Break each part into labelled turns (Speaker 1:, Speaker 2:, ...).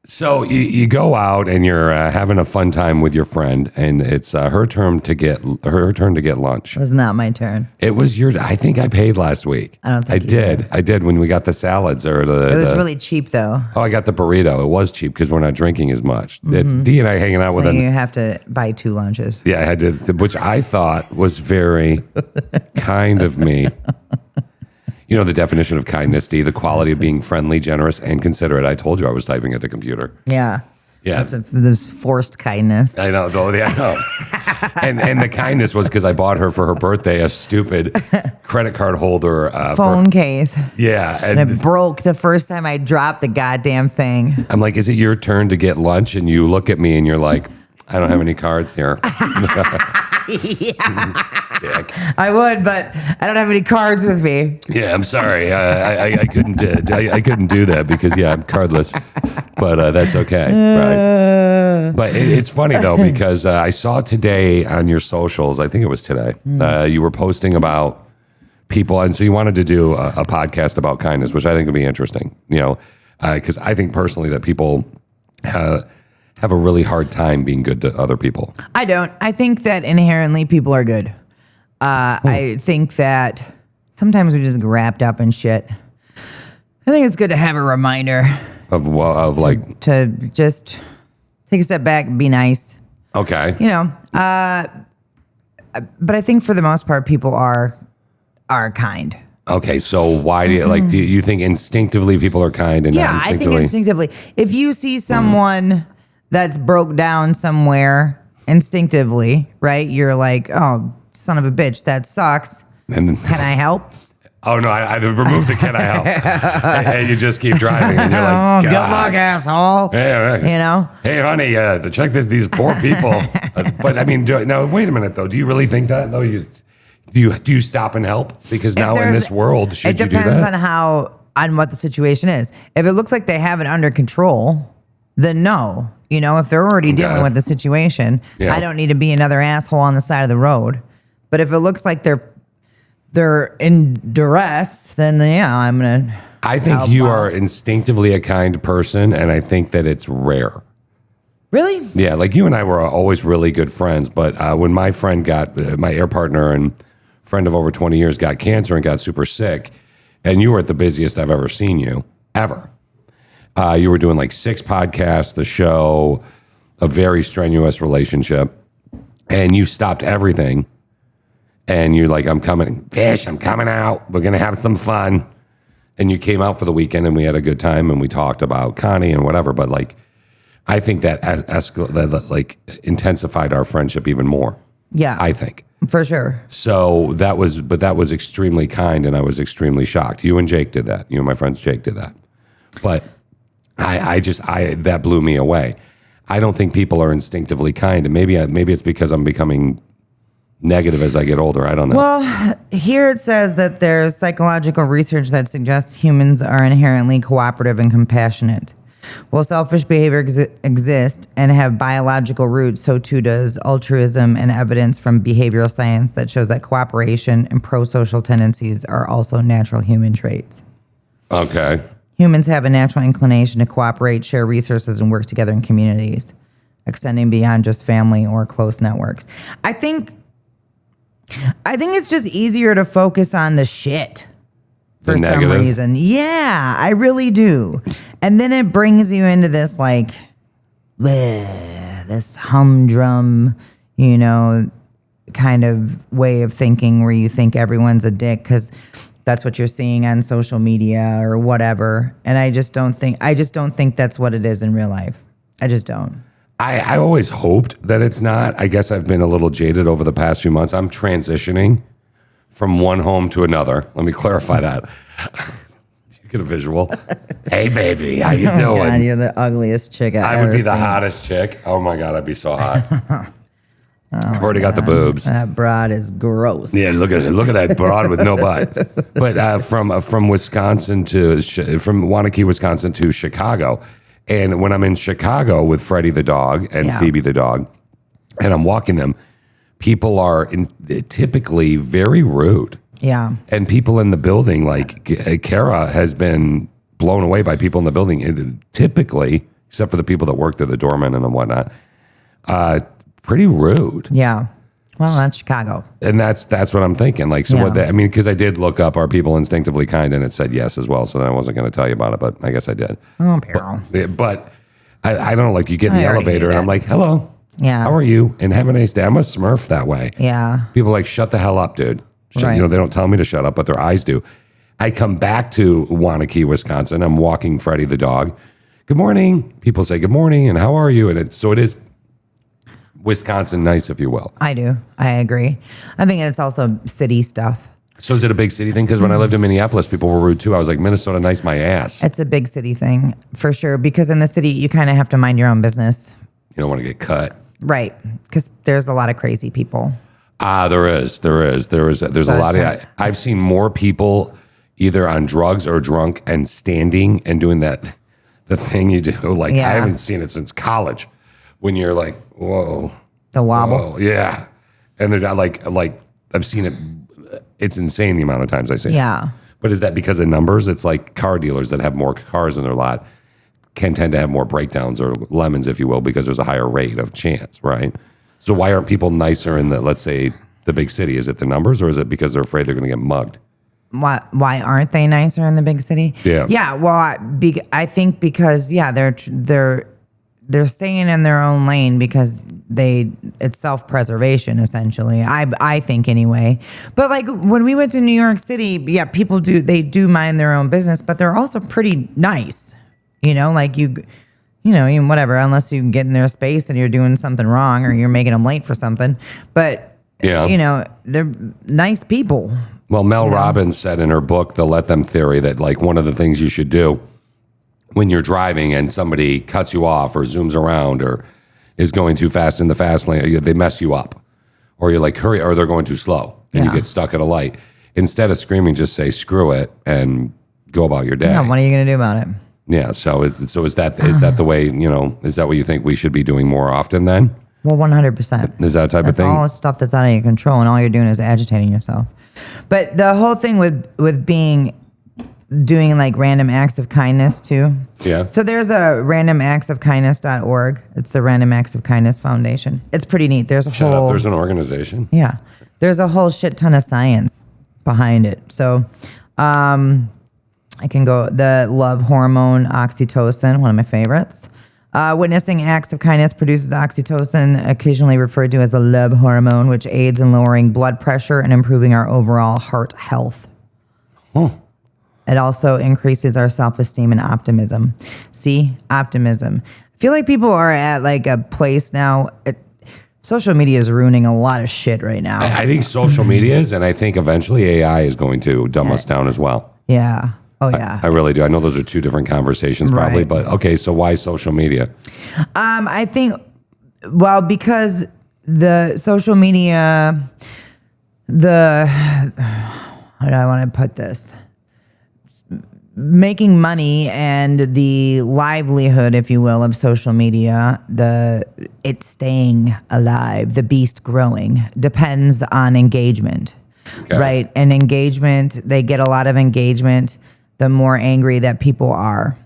Speaker 1: So you go out and you're having a fun time with your friend, and it's her turn to get lunch.
Speaker 2: It was not my turn.
Speaker 1: It was your. I think I paid last week.
Speaker 2: I don't think
Speaker 1: I did. I did when we got the salads or the.
Speaker 2: It was really cheap though.
Speaker 1: Oh, I got the burrito. It was cheap because we're not drinking as much. It's D and I hanging out with.
Speaker 2: So you have to buy 2 lunches.
Speaker 1: Yeah, I had to, which I thought was very kind of me. You know the definition of kindness, D, the quality of being friendly, generous, and considerate. I told you I was typing at the computer.
Speaker 2: Yeah.
Speaker 1: Yeah.
Speaker 2: This forced kindness.
Speaker 1: I know. I know. and the kindness was because I bought her for her birthday a stupid credit card holder.
Speaker 2: Phone case.
Speaker 1: Yeah.
Speaker 2: And it broke the first time I dropped the goddamn thing.
Speaker 1: I'm like, is it your turn to get lunch? And you look at me and you're like, I don't have any cards here.
Speaker 2: Yeah. Dick. I would, but I don't have any cards with me.
Speaker 1: Yeah, I'm sorry. I couldn't. I couldn't do that because I'm cardless. But that's okay, right? But it's funny though because I saw today on your socials. I think it was today. You were posting about people, and so you wanted to do a podcast about kindness, which I think would be interesting. You know, because I think personally that people have a really hard time being good to other people.
Speaker 2: I don't. I think that inherently people are good. I think that sometimes we just get wrapped up in shit. I think it's good to have a reminder
Speaker 1: of like
Speaker 2: to just take a step back and be nice.
Speaker 1: Okay.
Speaker 2: You know, but I think for the most part, people are kind.
Speaker 1: Okay, so why do you like? Do you think instinctively people are kind and not instinctively?
Speaker 2: I think instinctively. If you see someone that's broke down somewhere instinctively, right? You're like, oh, son of a bitch, that sucks. And can I help?
Speaker 1: Oh no, I removed the can I help? And you just keep driving, and you're like,
Speaker 2: oh, good luck, asshole.
Speaker 1: Yeah, right.
Speaker 2: You know.
Speaker 1: Hey, honey, check these poor people. But I mean, now wait a minute though. Do you really think that though? Do you stop and help? Because now in this world, should you do that?
Speaker 2: It depends on what the situation is. If it looks like they have it under control, then no. You know, if they're already dealing with the situation, I don't need to be another asshole on the side of the road. But if it looks like they're in duress, then I'm gonna.
Speaker 1: I think you are instinctively a kind person, and I think that it's rare.
Speaker 2: Really?
Speaker 1: Yeah, like you and I were always really good friends, but when my friend got my air partner and friend of over 20 years got cancer and got super sick, and you were at the busiest I've ever seen you ever. You were doing like 6 podcasts, the show, a very strenuous relationship, and you stopped everything. And you're like, I'm coming out. We're going to have some fun. And you came out for the weekend and we had a good time and we talked about Connie and whatever. But like, I think that intensified our friendship even more. Yeah. I think.
Speaker 2: For sure.
Speaker 1: So that was extremely kind and I was extremely shocked. You and Jake did that. You and my friend Jake did that. But that blew me away. I don't think people are instinctively kind. And maybe it's because I'm becoming negative as I get older. I don't know.
Speaker 2: Well, here it says that there's psychological research that suggests humans are inherently cooperative and compassionate. While selfish behavior exists and have biological roots, so too does altruism, and evidence from behavioral science that shows that cooperation and pro-social tendencies are also natural human traits.
Speaker 1: Okay.
Speaker 2: Humans have a natural inclination to cooperate, share resources, and work together in communities, extending beyond just family or close networks. I think it's just easier to focus on the shit for some reason. Yeah, I really do. And then it brings you into this like, this humdrum, kind of way of thinking where you think everyone's a dick because that's what you're seeing on social media or whatever. And I just don't think that's what it is in real life. I just don't.
Speaker 1: I always hoped that it's not. I guess I've been a little jaded over the past few months. I'm transitioning from one home to another. Let me clarify that. You get a visual. Hey, baby, how you doing?
Speaker 2: God, you're the ugliest chick I've ever
Speaker 1: I would be the
Speaker 2: seen.
Speaker 1: Hottest chick. Oh, my God, I'd be so hot. I've already got the boobs.
Speaker 2: That broad is gross.
Speaker 1: Yeah, look at that broad with no butt. But from Wisconsin from Wanakee, Wisconsin to Chicago. And when I'm in Chicago with Freddie the dog and Phoebe the dog, and I'm walking them, people are typically very rude.
Speaker 2: Yeah.
Speaker 1: And people in the building, like Kara has been blown away by people in the building. Typically, except for the people that work there, the doormen and whatnot. Pretty rude.
Speaker 2: Yeah. Well, that's Chicago.
Speaker 1: And that's what I'm thinking. Like, so what? I mean, because I did look up, are people instinctively kind, and it said yes as well. So then I wasn't going to tell you about it, but I guess I did.
Speaker 2: Oh, Peril.
Speaker 1: But I don't know. Like, you get in the elevator, and I'm like, hello.
Speaker 2: Yeah.
Speaker 1: How are you? And have a nice day. I'm a Smurf that way.
Speaker 2: Yeah.
Speaker 1: People are like, shut the hell up, dude.
Speaker 2: Right.
Speaker 1: You know, they don't tell me to shut up, but their eyes do. I come back to Wanakee, Wisconsin. I'm walking Freddie the dog. Good morning. People say good morning, and how are you? And it is Wisconsin nice, if you will.
Speaker 2: I do. I agree. I think it's also city stuff.
Speaker 1: So is it a big city thing? Because when I lived in Minneapolis, people were rude too. I was like, Minnesota nice my ass.
Speaker 2: It's a big city thing for sure. Because in the city, you kind of have to mind your own business.
Speaker 1: You don't want to get cut.
Speaker 2: Right. Because there's a lot of crazy people.
Speaker 1: There is. There's a lot of. I've seen more people either on drugs or drunk and standing and doing the thing you do. Like, I haven't seen it since college. When you're like, whoa.
Speaker 2: The wobble.
Speaker 1: Whoa, yeah. And they're not like I've seen it. It's insane the amount of times I see it.
Speaker 2: Yeah.
Speaker 1: But is that because of numbers? It's like car dealers that have more cars in their lot can tend to have more breakdowns or lemons, if you will, because there's a higher rate of chance, right? So why aren't people nicer in let's say, the big city? Is it the numbers, or is it because they're afraid they're going to get mugged?
Speaker 2: Why aren't they nicer in the big city?
Speaker 1: Yeah.
Speaker 2: Yeah. Well, I think because they're staying in their own lane because it's self-preservation essentially. I think anyway. But like when we went to New York City, yeah, people do mind their own business, but they're also pretty nice. You know, like whatever, unless you get in their space and you're doing something wrong or you're making them late for something. But yeah, they're nice people.
Speaker 1: Well, Mel Robbins said in her book, The Let Them Theory, that like one of the things you should do when you're driving and somebody cuts you off or zooms around or is going too fast in the fast lane, they mess you up. Or you're like, hurry, or they're going too slow and you get stuck at a light. Instead of screaming, just say, screw it and go about your day.
Speaker 2: Yeah, what are you going to do about it?
Speaker 1: Yeah, so is that the way, is that what you think we should be doing more often then?
Speaker 2: Well, 100%.
Speaker 1: Is that type of thing?
Speaker 2: That's all stuff that's out of your control and all you're doing is agitating yourself. But the whole thing with doing like random acts of kindness too.
Speaker 1: Yeah.
Speaker 2: So there's a randomactsofkindness.org. It's the Random Acts of Kindness Foundation. It's pretty neat. There's
Speaker 1: there's an organization.
Speaker 2: Yeah. There's a whole shit ton of science behind it. So I can go the love hormone oxytocin, one of my favorites. Witnessing acts of kindness produces oxytocin, occasionally referred to as the love hormone, which aids in lowering blood pressure and improving our overall heart health.
Speaker 1: Huh.
Speaker 2: It also increases our self-esteem and optimism. See? Optimism. I feel like people are at like a place now. Social media is ruining a lot of shit right now.
Speaker 1: I think social media is, and I think eventually AI is going to dumb us down as well.
Speaker 2: Yeah. Oh, yeah.
Speaker 1: I really do. I know those are two different conversations probably,
Speaker 2: Right.
Speaker 1: but okay, so why social media?
Speaker 2: I think, because the social media, how do I want to put this? Making money and the livelihood, if you will, of social media, it's staying alive, the beast growing, depends on engagement, right? And engagement, they get a lot of engagement the more angry that people are.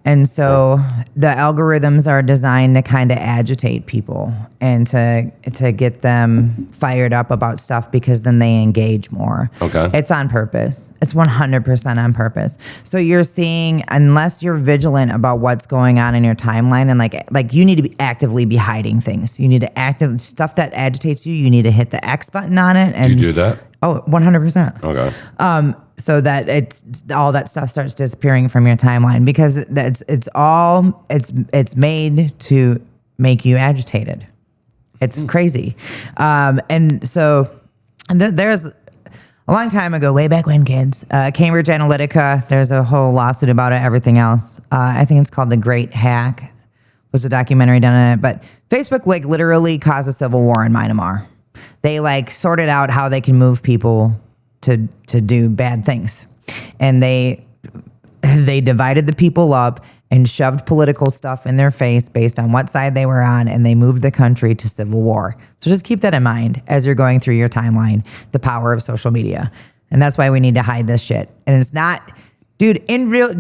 Speaker 2: And so the algorithms are designed to kind of agitate people and to get them fired up about stuff because then they engage more.
Speaker 1: Okay.
Speaker 2: It's on purpose. It's 100% on purpose. So you're seeing, unless you're vigilant about what's going on in your timeline, and like you need to actively be hiding things. You need to stuff that agitates you. You need to hit the X button on it. And
Speaker 1: Do you do that?
Speaker 2: Oh, 100%.
Speaker 1: Okay.
Speaker 2: So that it's all that stuff starts disappearing from your timeline because it's made to make you agitated. It's crazy. And so there's a long time ago, way back when, kids, Cambridge Analytica, there's a whole lawsuit about it, everything else. I think it's called The Great Hack, was a documentary done on it. But Facebook literally caused a civil war in Myanmar. They sorted out how they can move people to do bad things. And they divided the people up and shoved political stuff in their face based on what side they were on, and they moved the country to civil war. So just keep that in mind as you're going through your timeline, the power of social media. And that's why we need to hide this shit. And it's not Dude,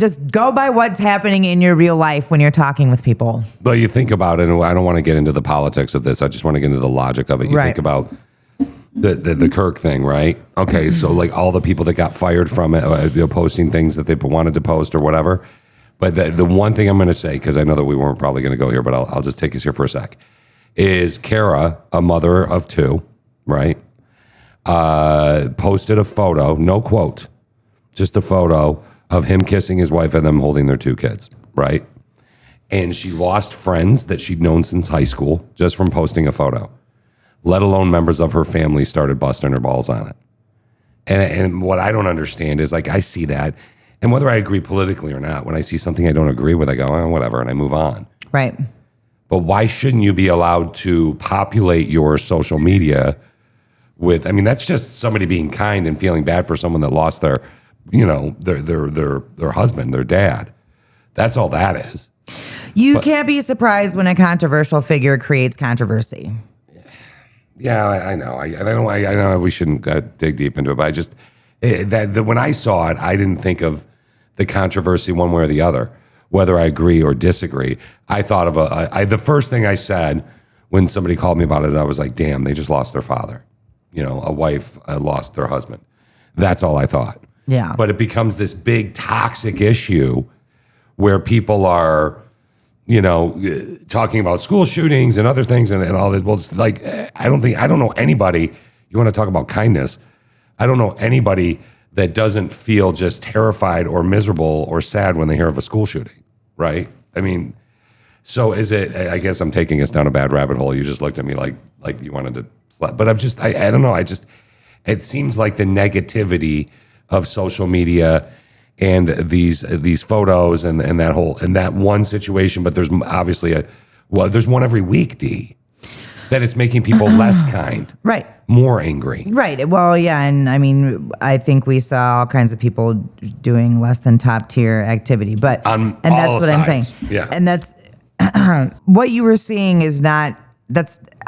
Speaker 2: just go by what's happening in your real life when you're talking with people.
Speaker 1: Well, you think about it, and I don't want to get into the politics of this. I just want to get into the logic of it. You think about the Kirk thing, right? Okay, so like all the people that got fired from it, posting things that they wanted to post or whatever. But the one thing I'm going to say, because I know that we weren't probably going to go here, but I'll just take us here for a sec, is Kara, a mother of 2, right? Posted a photo, no quote, just a photo of him kissing his wife and them holding their 2 kids, right? And she lost friends that she'd known since high school just from posting a photo, let alone members of her family started busting her balls on it. And what I don't understand is, like, I see that, and whether I agree politically or not, when I see something I don't agree with, I go, oh, whatever, and I move on.
Speaker 2: Right.
Speaker 1: But why shouldn't you be allowed to populate your social media with, I mean, that's just somebody being kind and feeling bad for someone that lost their husband, their dad. That's all that is.
Speaker 2: You can't be surprised when a controversial figure creates controversy.
Speaker 1: Yeah, I know. I know we shouldn't dig deep into it, but I just, when I saw it, I didn't think of the controversy one way or the other, whether I agree or disagree. I thought of the first thing I said when somebody called me about it, I was like, damn, they just lost their father. A wife lost their husband. That's all I thought.
Speaker 2: Yeah.
Speaker 1: But it becomes this big toxic issue where people are, talking about school shootings and other things and all that. Well, it's like, I don't know anybody, you want to talk about kindness, I don't know anybody that doesn't feel just terrified or miserable or sad when they hear of a school shooting, right? I mean, so is it, I guess I'm taking us down a bad rabbit hole. You just looked at me like you wanted to slap, but I don't know. It seems like the negativity of social media and these photos and that one situation, but there's obviously there's one every week, D, that it's making people less kind.
Speaker 2: Right.
Speaker 1: More angry.
Speaker 2: Right. Well, yeah. And I mean, I think we saw all kinds of people doing less than top tier activity, but, and that's what I'm saying.
Speaker 1: Yeah.
Speaker 2: And that's what you were seeing is not,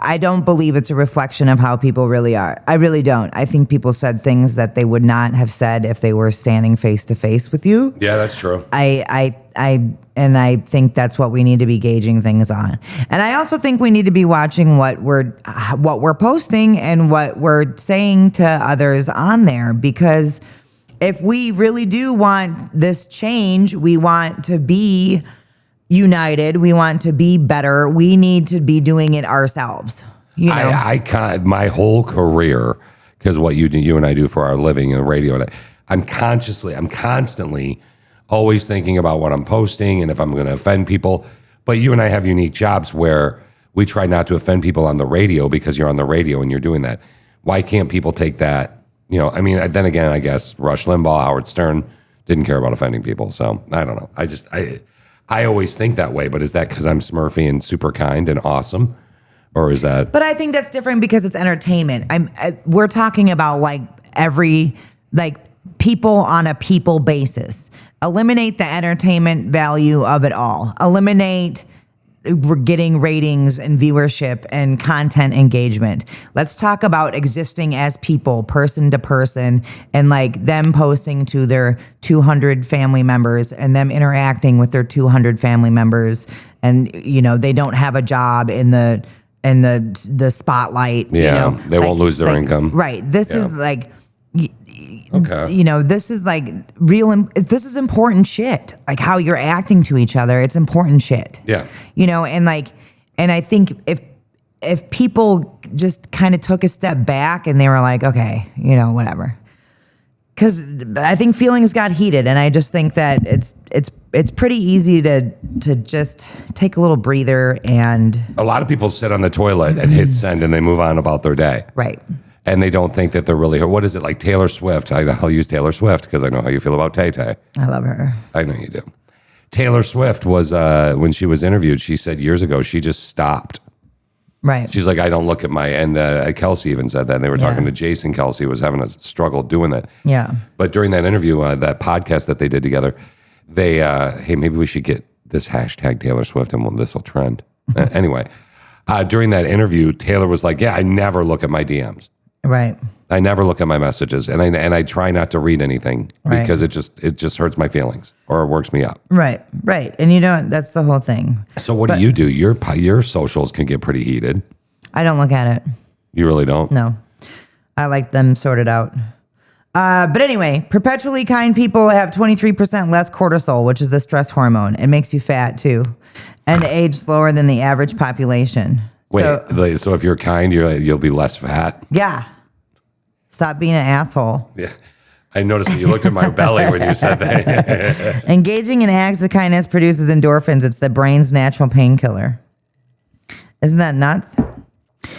Speaker 2: I don't believe it's a reflection of how people really are. I really don't. I think people said things that they would not have said if they were standing face to face with you.
Speaker 1: Yeah, that's true.
Speaker 2: I think that's what we need to be gauging things on. And I also think we need to be watching what we're posting and what we're saying to others on there, because if we really do want this change, we want to be united, we want to be better, we need to be doing it ourselves.
Speaker 1: I can't, my whole career, because what you and I do for our living in the radio, and I'm constantly always thinking about what I'm posting and if I'm going to offend people. But you and I have unique jobs where we try not to offend people on the radio because you're on the radio and you're doing that. Why can't people take that? I mean, then again, I guess Rush Limbaugh, Howard Stern didn't care about offending people. So I don't know. I always think that way, but is that because I'm Smurfy and super kind and awesome? Or is that?
Speaker 2: But I think that's different because it's entertainment. We're talking about people on a people basis. Eliminate the entertainment value of it all. Eliminate getting ratings and viewership and content engagement. Let's talk about existing as people, person to person, and them posting to their 200 family members and them interacting with their 200 family members. And, they don't have a job in the spotlight.
Speaker 1: Yeah, they won't lose their income.
Speaker 2: Right. This is
Speaker 1: okay.
Speaker 2: This is this is important shit. Like how you're acting to each other. It's important shit.
Speaker 1: Yeah.
Speaker 2: And I think if people just kind of took a step back and they were like, okay, whatever. Cause I think feelings got heated, and I just think that it's pretty easy to just take a little breather. And
Speaker 1: a lot of people sit on the toilet and hit send and they move on about their day.
Speaker 2: Right.
Speaker 1: And they don't think that they're really her. What is it, like Taylor Swift? I'll use Taylor Swift because I know how you feel about Tay-Tay.
Speaker 2: I love her.
Speaker 1: I know you do. Taylor Swift was, when she was interviewed, she said years ago, she just stopped.
Speaker 2: Right.
Speaker 1: She's like, I don't look at and Kelsey even said that. And they were talking to Jason Kelsey, who was having a struggle doing that.
Speaker 2: Yeah.
Speaker 1: But during that interview, that podcast that they did together, they, hey, maybe we should get this hashtag Taylor Swift and this will trend. Anyway, during that interview, Taylor was like, yeah, I never look at my DMs.
Speaker 2: Right.
Speaker 1: I never look at my messages, and I try not to read anything because it just hurts my feelings or it works me up.
Speaker 2: Right. And you don't. That's the whole thing.
Speaker 1: So what do you do? Your socials can get pretty heated.
Speaker 2: I don't look at it.
Speaker 1: You really don't?
Speaker 2: No, I like them sorted out. But anyway, perpetually kind people have 23% less cortisol, which is the stress hormone. It makes you fat too, and age slower than the average population.
Speaker 1: Wait, so if you're kind, you'll be less fat?
Speaker 2: Yeah. Stop being an asshole.
Speaker 1: Yeah. I noticed that you looked at my belly when you said that.
Speaker 2: Engaging in acts of kindness produces endorphins. It's the brain's natural painkiller. Isn't that nuts?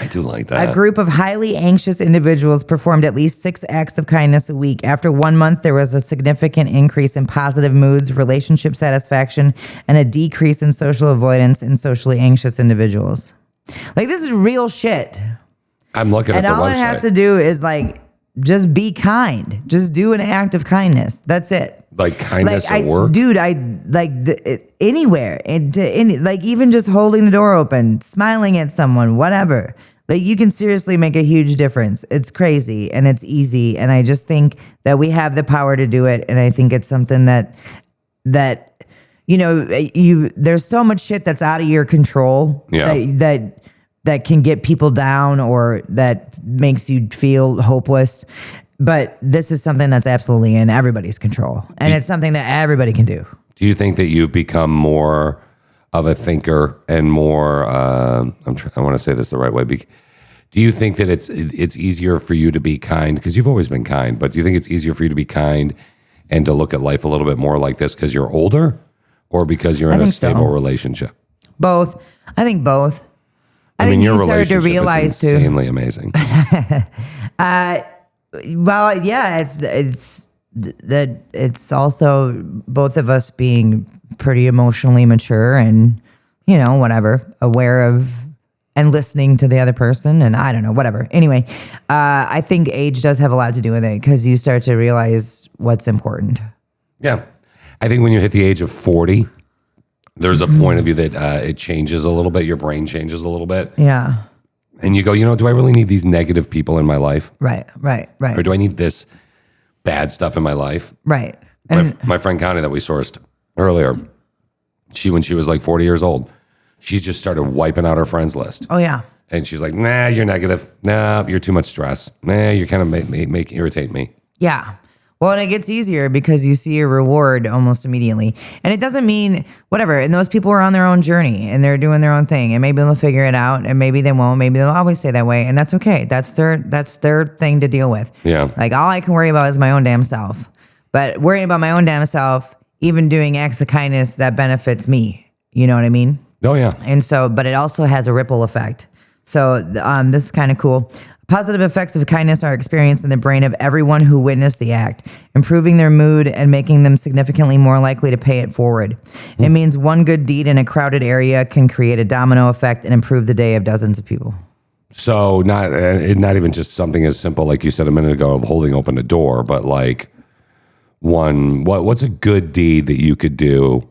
Speaker 1: I do like that.
Speaker 2: A group of highly anxious individuals performed at least 6 acts of kindness a week. After 1 month, there was a significant increase in positive moods, relationship satisfaction, and a decrease in social avoidance in socially anxious individuals. Like, this is real shit.
Speaker 1: I'm looking at the website.
Speaker 2: And all it has to do is, like, just be kind. Just do an act of kindness. That's it.
Speaker 1: Like kindness at work?
Speaker 2: Dude, anywhere. Like, even just holding the door open, smiling at someone, whatever. Like, you can seriously make a huge difference. It's crazy and it's easy. And I just think that we have the power to do it. And I think it's something that there's so much shit that's out of your control that can get people down or that makes you feel hopeless. But this is something that's absolutely in everybody's control. And it's something that everybody can do.
Speaker 1: Do you think that you've become more of a thinker and more, I want to say this the right way. Do you think that it's easier for you to be kind? Because you've always been kind, but do you think it's easier for you to be kind and to look at life a little bit more like this because you're older or because you're in a stable relationship?
Speaker 2: Both. I think both.
Speaker 1: I mean, your relationship is insanely amazing.
Speaker 2: Well, yeah, it's also both of us being pretty emotionally mature and, whatever, aware of and listening to the other person. And I don't know, whatever. Anyway, I think age does have a lot to do with it because you start to realize what's important.
Speaker 1: Yeah. I think when you hit the age of 40, there's a point of view that it changes a little bit. Your brain changes a little bit.
Speaker 2: Yeah.
Speaker 1: And you go, do I really need these negative people in my life?
Speaker 2: Right.
Speaker 1: Or do I need this bad stuff in my life?
Speaker 2: Right.
Speaker 1: My friend Connie that we sourced earlier, when she was like 40 years old, she's just started wiping out her friends list.
Speaker 2: Oh, yeah.
Speaker 1: And she's like, nah, you're negative. Nah, you're too much stress. Nah, you're kind of irritate me.
Speaker 2: Yeah. Well, and it gets easier because you see your reward almost immediately. And it doesn't mean whatever. And those people are on their own journey and they're doing their own thing. And maybe they'll figure it out and maybe they won't. Maybe they'll always stay that way. And that's okay. That's their thing to deal with.
Speaker 1: Yeah.
Speaker 2: Like, all I can worry about is my own damn self. But worrying about my own damn self, even doing acts of kindness, that benefits me. You know what I mean?
Speaker 1: Oh, yeah.
Speaker 2: And so, but it also has a ripple effect. So this is kind of cool. Positive effects of kindness are experienced in the brain of everyone who witnessed the act, improving their mood and making them significantly more likely to pay it forward. It means one good deed in a crowded area can create a domino effect and improve the day of dozens of people.
Speaker 1: So not even just something as simple, like you said a minute ago, of holding open a door, but like what's a good deed that you could do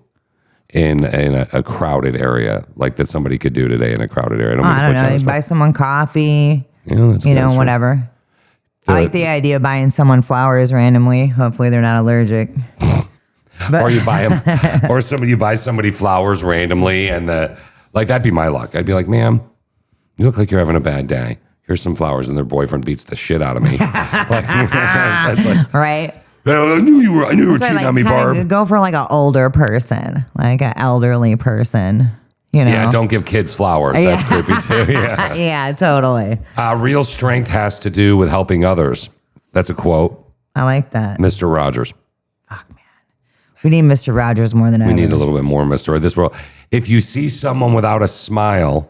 Speaker 1: in a crowded area, like that somebody could do today in a crowded area?
Speaker 2: I don't know. You buy someone coffee.
Speaker 1: Yeah,
Speaker 2: whatever. I like the idea of buying someone flowers randomly. Hopefully they're not allergic.
Speaker 1: Or you buy them, or you buy somebody flowers randomly, and that'd be my luck. I'd be like, ma'am, you look like you're having a bad day. Here's some flowers, and their boyfriend beats the shit out of me.
Speaker 2: Right.
Speaker 1: I knew you were cheating on me, Barb.
Speaker 2: Go for like an older person, like an elderly person.
Speaker 1: Yeah, don't give kids flowers. That's creepy too. Yeah.
Speaker 2: Yeah, totally.
Speaker 1: Real strength has to do with helping others. That's a quote.
Speaker 2: I like that.
Speaker 1: Mr. Rogers.
Speaker 2: Fuck, man. We need Mr. Rogers more than ever.
Speaker 1: We need a little bit more Mr. This world. If you see someone without a smile,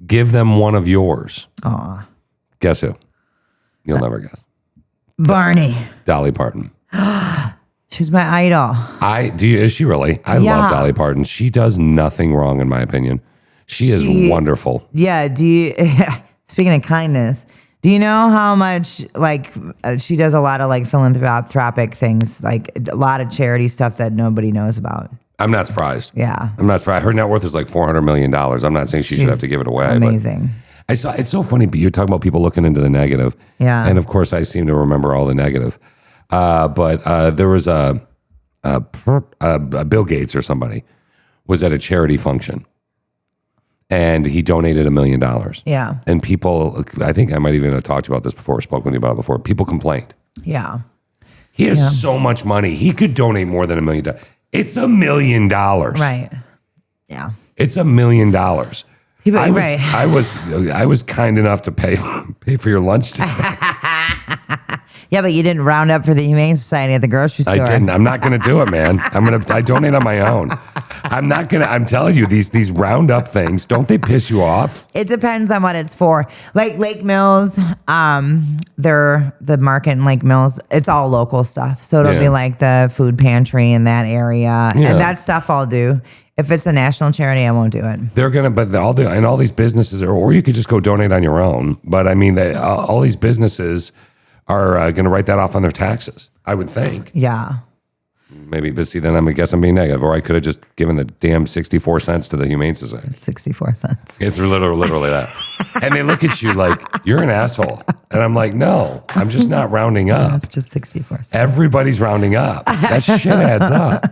Speaker 1: give them one of yours.
Speaker 2: Aw.
Speaker 1: Guess who? You'll never guess.
Speaker 2: Barney.
Speaker 1: Dolly Parton.
Speaker 2: She's my idol.
Speaker 1: Is she really? I love Dolly Parton. She does nothing wrong, in my opinion. She is wonderful.
Speaker 2: Yeah. Speaking of kindness, do you know how much she does a lot of philanthropic things, like a lot of charity stuff that nobody knows about?
Speaker 1: I'm not surprised.
Speaker 2: Yeah.
Speaker 1: I'm not surprised. Her net worth is like $400 million. I'm not saying she should have to give it away.
Speaker 2: Amazing.
Speaker 1: It's so funny, but you're talking about people looking into the negative.
Speaker 2: Yeah.
Speaker 1: And of course, I seem to remember all the negative. But there was a Bill Gates or somebody was at a charity function, and he donated $1 million.
Speaker 2: Yeah.
Speaker 1: And people, I think I might even have talked about this before, spoke with you about it before. People complained.
Speaker 2: Yeah.
Speaker 1: He has so much money. He could donate more than $1 million. It's $1 million.
Speaker 2: Right. Yeah.
Speaker 1: It's $1 million.
Speaker 2: People,
Speaker 1: I was kind enough to pay for your lunch today.
Speaker 2: Yeah, but you didn't round up for the Humane Society at the grocery store.
Speaker 1: I didn't. I'm not going to do it, man. I donate on my own. I'm telling you, these roundup things, don't they piss you off?
Speaker 2: It depends on what it's for. Like Lake Mills, the market in Lake Mills, it's all local stuff. So it'll be like the food pantry in that area. Yeah. And that stuff I'll do. If it's a national charity, I won't do it.
Speaker 1: They're going to, but all these businesses, or you could just go donate on your own. But I mean, all these businesses are going to write that off on their taxes, I would think.
Speaker 2: Yeah.
Speaker 1: Maybe, but see, then I guess I'm being negative. Or I could have just given the damn 64 cents to the Humane Society.
Speaker 2: 64 cents.
Speaker 1: It's literally that. And they look at you like, you're an asshole. And I'm like, no, I'm just not rounding up.
Speaker 2: It's just 64 cents.
Speaker 1: Everybody's rounding up. That shit adds up.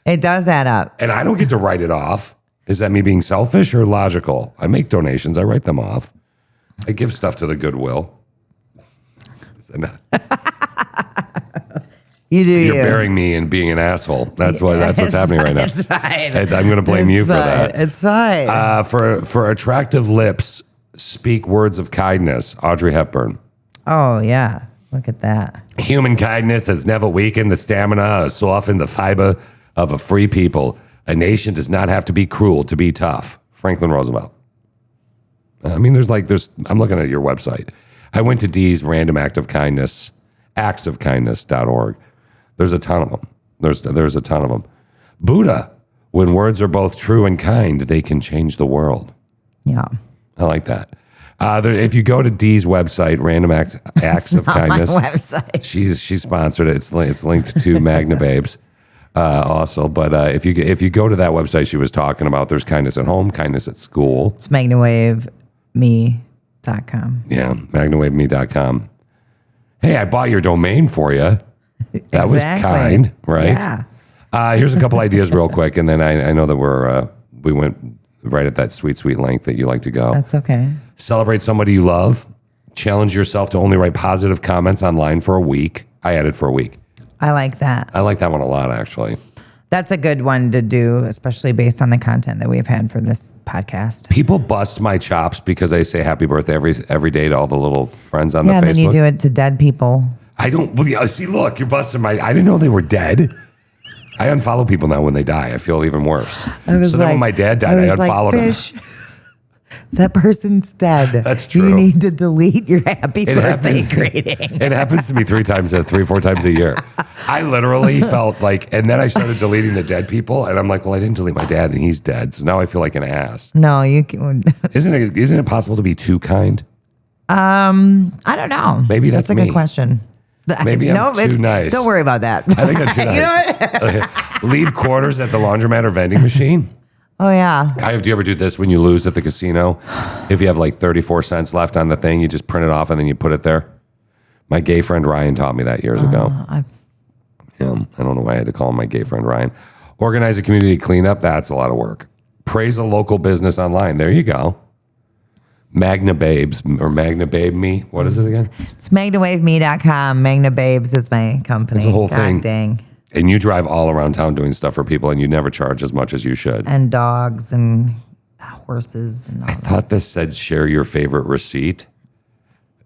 Speaker 2: It does add up.
Speaker 1: And I don't get to write it off. Is that me being selfish or logical? I make donations. I write them off. I give stuff to the Goodwill. You're burying me in being an asshole. That's what's happening right now.
Speaker 2: It's fine.
Speaker 1: I'm going to blame you for that.
Speaker 2: It's fine.
Speaker 1: For attractive lips, speak words of kindness. Audrey Hepburn.
Speaker 2: Oh, yeah. Look at that.
Speaker 1: Human kindness has never weakened the stamina or softened the fiber of a free people. A nation does not have to be cruel to be tough. Franklin Roosevelt. I mean, I'm looking at your website. I went to D's Random Act of Kindness, actsofkindness.org. There's a ton of them. There's a ton of them. Buddha, when words are both true and kind, they can change the world.
Speaker 2: Yeah.
Speaker 1: I like that. If you go to Dee's website, Random Acts of Kindness,
Speaker 2: my website.
Speaker 1: She's sponsored it. It's linked to Magna Babes also. But if you go to that website she was talking about, there's kindness at home, kindness at school.
Speaker 2: It's magnawaveme.com.
Speaker 1: Yeah, magnawaveme.com. Hey, I bought your domain for you. That was kind, right?
Speaker 2: Yeah.
Speaker 1: Here's a couple ideas real quick, and then I know that we went right at that sweet length that you like to go.
Speaker 2: That's okay.
Speaker 1: Celebrate somebody you love. Challenge yourself to only write positive comments online for a week. I added for a week.
Speaker 2: I like that.
Speaker 1: I like that one a lot, actually.
Speaker 2: That's a good one to do, especially based on the content that we've had for this podcast.
Speaker 1: People bust my chops because I say happy birthday every day to all the little friends on the Facebook.
Speaker 2: Yeah, then you do it to dead people.
Speaker 1: I don't. Well, see, look, you're busting my. I didn't know they were dead. I unfollow people now when they die. I feel even worse. Then when my dad died, I unfollowed him.
Speaker 2: That person's dead.
Speaker 1: That's true.
Speaker 2: You need to delete your happy birthday greeting.
Speaker 1: It happens to me 4 times a year. I literally felt like, and then I started deleting the dead people, and I'm like, well, I didn't delete my dad, and he's dead, so now I feel like an ass.
Speaker 2: No, you can.
Speaker 1: Isn't it possible to be too kind?
Speaker 2: I don't know.
Speaker 1: Maybe that's
Speaker 2: a
Speaker 1: me.
Speaker 2: good question.
Speaker 1: Maybe I'm too nice.
Speaker 2: Don't worry about that.
Speaker 1: I think I'm too nice.
Speaker 2: You know what?
Speaker 1: Leave quarters at the laundromat or vending machine.
Speaker 2: Oh, yeah.
Speaker 1: Do you ever do this when you lose at the casino? If you have like 34 cents left on the thing, you just print it off and then you put it there. My gay friend Ryan taught me that years ago. I don't know why I had to call him my gay friend Ryan. Organize a community cleanup. That's a lot of work. Praise a local business online. There you go. Magna Babes or Magna Babe Me. What is it again?
Speaker 2: It's magnawaveme.com. Magna Babes is my company.
Speaker 1: It's a whole thing.
Speaker 2: Dang.
Speaker 1: And you drive all around town doing stuff for people, and you never charge as much as you should.
Speaker 2: And dogs and horses and all
Speaker 1: I thought this said share your favorite receipt.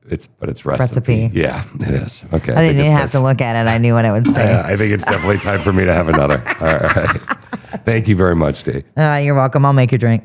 Speaker 1: It's recipe. Yeah, it is. Okay.
Speaker 2: I didn't even have to look at it. I knew what it would say.
Speaker 1: I think it's definitely time for me to have another. All right. Thank you very much, Dave.
Speaker 2: You're welcome. I'll make your drink.